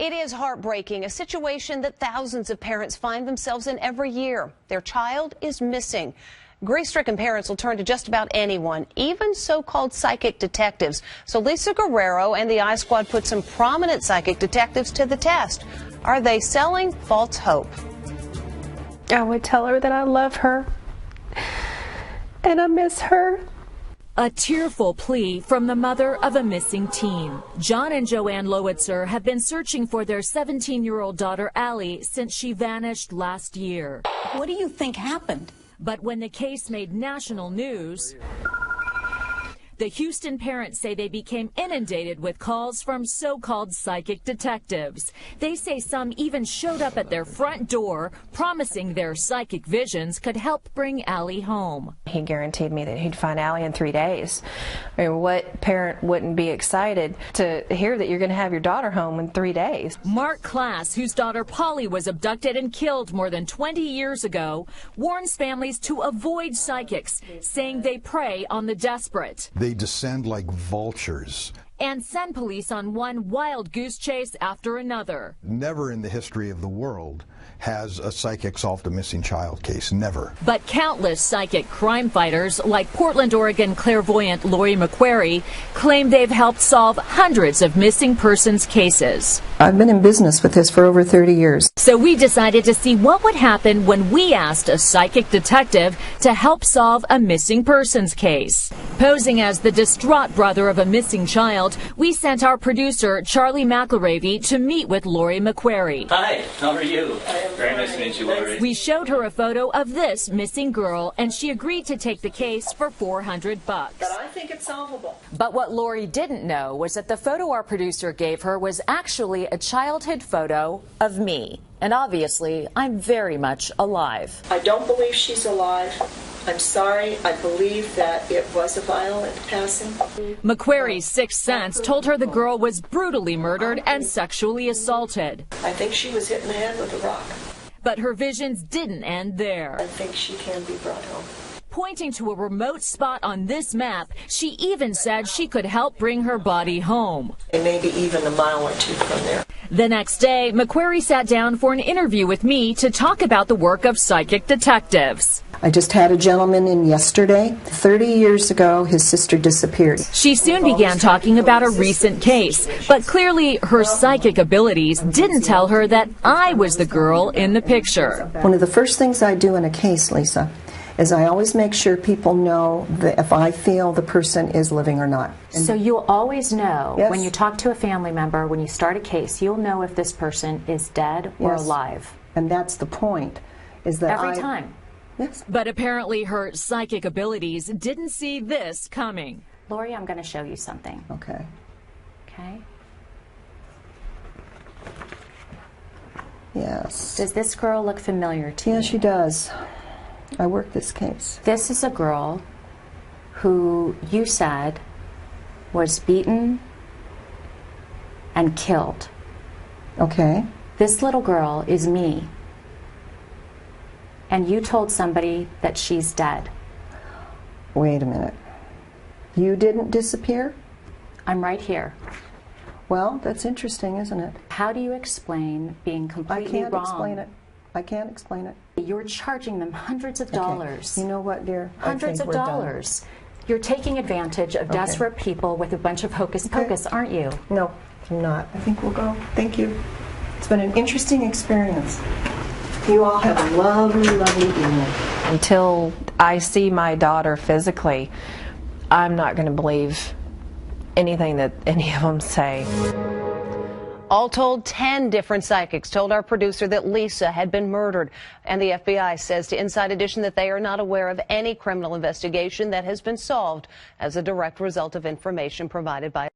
It is heartbreaking, a situation that thousands of parents find themselves in every year. Their child is missing. Grief-stricken parents will turn to just about anyone, even so-called psychic detectives. So Lisa Guerrero and the I-Squad put some prominent psychic detectives to the test. Are they selling false hope? I would tell her that I love her and I miss her. A tearful plea from the mother of a missing teen. John and Joanne Lowitzer have been searching for their 17-year-old daughter, Allie, since she vanished last year. What do you think happened? But when the case made national news, the Houston parents say they became inundated with calls from so-called psychic detectives. They say some even showed up at their front door, promising their psychic visions could help bring Allie home. He guaranteed me that he'd find Allie in 3 days. I mean, what parent wouldn't be excited to hear that you're going to have your daughter home in 3 days? Mark Klass, whose daughter Polly was abducted and killed more than 20 years ago, warns families to avoid psychics, saying they prey on the desperate. They descend like vultures. And send police on one wild goose chase after another. Never in the history of the world has a psychic solved a missing child case. Never. But countless psychic crime fighters, like Portland, Oregon clairvoyant Lori McQuarrie, claim they've helped solve hundreds of missing persons cases. I've been in business with this for over 30 years. So we decided to see what would happen when we asked a psychic detective to help solve a missing persons case. Posing as the distraught brother of a missing child, we sent our producer, Charlie McElravy, to meet with Lori McQuarrie. Hi, how are you? Very nice to meet you, Lori. We showed her a photo of this missing girl, and she agreed to take the case for $400. But I think it's solvable. But what Lori didn't know was that the photo our producer gave her was actually a childhood photo of me. And obviously, I'm very much alive. I don't believe she's alive. I'm sorry. I believe that it was a violent passing. McQuarrie's sixth sense told her the girl was brutally murdered and sexually assaulted. I think she was hit in the head with a rock. But her visions didn't end there. I think she can be brought home. Pointing to a remote spot on this map, she even said she could help bring her body home. And maybe even a mile or two from there. The next day, McQuarrie sat down for an interview with me to talk about the work of psychic detectives. I just had a gentleman in yesterday. 30 years ago, his sister disappeared. She soon began talking about a recent case, but clearly her psychic abilities didn't tell her that I was the girl in the picture. One of the first things I do in a case, Lisa, is I always make sure people know that if I feel the person is living or not. So you'll always know, Yes. when you talk to a family member, when you start a case, you'll know if this person is dead or Yes. alive. And that's the point, is that Every time. Yes. But apparently her psychic abilities didn't see this coming. Lori, I'm going to show you something. Okay. Okay? Yes. Does this girl look familiar to you? Yes, she does. I worked this case. This is a girl who you said was beaten and killed. Okay. This little girl is me. And you told somebody that she's dead. Wait a minute. You didn't disappear? I'm right here. Well, that's interesting, isn't it? How do you explain being completely I can't wrong? explain it. I can't explain it. You're charging them hundreds of dollars. You know what, dear? Hundreds of dollars. You're taking advantage of desperate people with a bunch of hocus pocus, aren't you? No, I'm not. I think we'll go. Thank you. It's been an interesting experience. You all have a lovely, lovely evening. Until I see my daughter physically, I'm not going to believe anything that any of them say. All told, 10 different psychics told our producer that Lisa had been murdered. And the FBI says to Inside Edition that they are not aware of any criminal investigation that has been solved as a direct result of information provided by